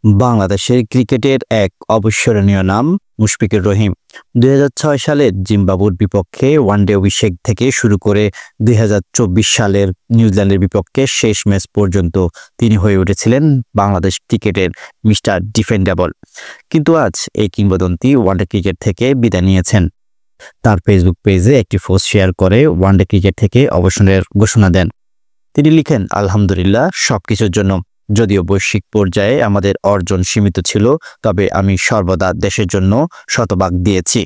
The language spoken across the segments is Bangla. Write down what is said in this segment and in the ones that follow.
বাংলাদেশের ক্রিকেটের এক অবিস্মরণীয় নাম মুশফিকুর রহিম। ২০০৬ সালের জিম্বাবুর বিপক্ষে ওয়ানডে অভিষেক থেকে শুরু করে ২০২৪ সালের নিউজিল্যান্ডের বিপক্ষে শেষ ম্যাচ পর্যন্ত তিনি হয়ে উঠেছিলেন বাংলাদেশ ক্রিকেটের মিস্টার ডিফেন্ডেবল। কিন্তু আজ এই কিংবদন্তি ওয়ানডে ক্রিকেট থেকে বিদায় নিয়েছেন। তার ফেসবুক পেজে একটি পোস্ট শেয়ার করে ওয়ানডে ক্রিকেট থেকে অবসরের ঘোষণা দেন। তিনি লিখেন, আলহামদুলিল্লাহ সবকিছুর জন্য। যদিও বৈশ্বিক পর্যায়ে আমাদের অর্জন সীমিত ছিল, তবে আমি সর্বদা দেশের জন্য শতভাগ দিয়েছি।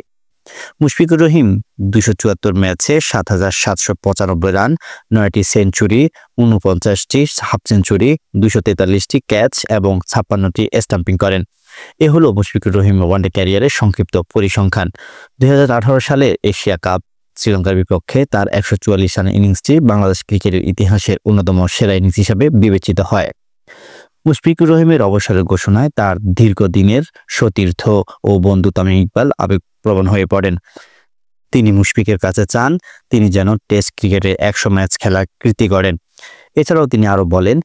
মুশফিকুর রহিম ২৭৪ ম্যাচে ৭৭৯৫ রান, ৯টি সেঞ্চুরি, ৪৯টি হাফ সেঞ্চুরি, ২৪৩টি ক্যাচ এবং ৫৬টি স্টাম্পিং করেন। এ হলো মুশফিকুর রহিম ওয়ানডে ক্যারিয়ারের সংক্ষিপ্ত পরিসংখ্যান। ২০১৮ সালে এশিয়া কাপ শ্রীলঙ্কার বিপক্ষে তার ১৪৪ রানের ইনিংসটি বাংলাদেশ ক্রিকেটের ইতিহাসের অন্যতম সেরা ইনিংস হিসেবে বিবেচিত হয়। মুশফিকুর রহিমের অবসরের ঘোষণায় তার দীর্ঘদিনের সতীর্থ ও বন্ধু তামিম ইকবাল আবেগপ্রবণ হয়ে পড়েন। তিনি মুশফিকের কাছে চান তিনি যেন টেস্ট ক্রিকেটে ১০০ ম্যাচ খেলা কৃতি করেন। এছাড়াও তিনি আরও বলেন,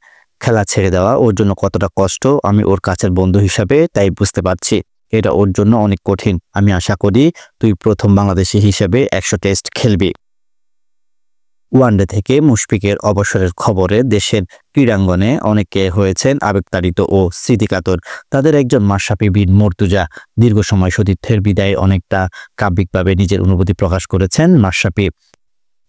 খেলা ছেড়ে দেওয়া ওর জন্য কতটা কষ্ট আমি ওর কাছের বন্ধু হিসাবে তাই বুঝতে পারছি। এটা ওর জন্য অনেক কঠিন। আমি আশা করি তুই প্রথম বাংলাদেশি হিসেবে ১০০ টেস্ট খেলবি। ওয়ানডে থেকে মুশফিকের অবসরের খবরে দেশের ক্রীড়াঙ্গনে অনেকে হয়েছেন আবেগতাড়িত ও স্মৃতিকাতর। তাদের একজন মাশরাফি বিন মুর্তজা। দীর্ঘ সময় সতীর্থের বিদায়ে অনেকটা কাব্যিকভাবে নিজের অনুভূতি প্রকাশ করেছেন মাশরাফি।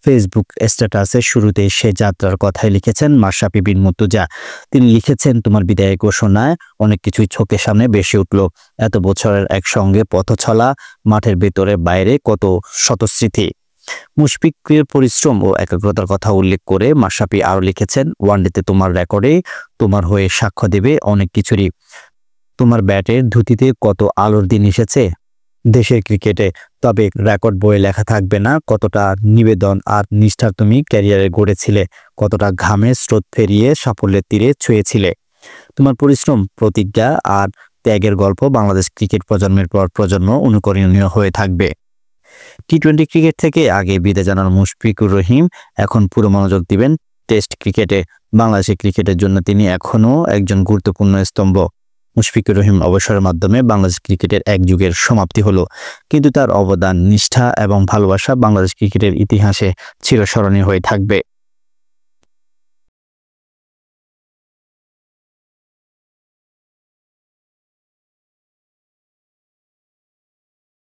ফেসবুক স্ট্যাটাসে শুরুতেই সে যাত্রার কথাই লিখেছেন মাশরাফি বিন মুর্তজা। তিনি লিখেছেন, তোমার বিদায়ের ঘোষণায় অনেক কিছুই চোখের সামনে ভেসে উঠল। এত বছরের একসঙ্গে পথ চলা, মাঠের ভেতরে বাইরে কত শতস্মৃতি। মুশফিকের পরিশ্রম ও একাগ্রতার কথা উল্লেখ করে মাশরাফি আরও লিখেছেন, ওয়ানডেতে তোমার রেকর্ডে তোমার হয়ে সাক্ষ্য দেবে অনেক কিছুরই। তোমার ব্যাটের ধুতিতে কত আলোর দিন এসেছে দেশের ক্রিকেটে, তবে রেকর্ড বইয়ে লেখা থাকবে না কতটা নিবেদন আর নিষ্ঠার তুমি ক্যারিয়ারে গড়েছিলে, কতটা ঘামে স্রোত ফেরিয়ে সাফল্যের তীরে ছুঁয়েছিলে। তোমার পরিশ্রম, প্রতিজ্ঞা আর ত্যাগের গল্প বাংলাদেশ ক্রিকেট প্রজন্মের পর প্রজন্ম অনুকরণীয় হয়ে থাকবে। টি-20 ক্রিকেট থেকে আগে বিদায় জানানো মুশফিকুর রহিম এখন পুরো মনোযোগ দিবেন টেস্ট ক্রিকেটে। বাংলাদেশের ক্রিকেটের জন্য তিনি এখনও একজন গুরুত্বপূর্ণ স্তম্ভ। মুশফিকুর রহিম অবসরের মাধ্যমে বাংলাদেশ ক্রিকেটের এক যুগের সমাপ্তি হলো, কিন্তু তার অবদান, নিষ্ঠা এবং ভালোবাসা বাংলাদেশ ক্রিকেটের ইতিহাসে চিরস্মরণীয় হয়ে থাকবে।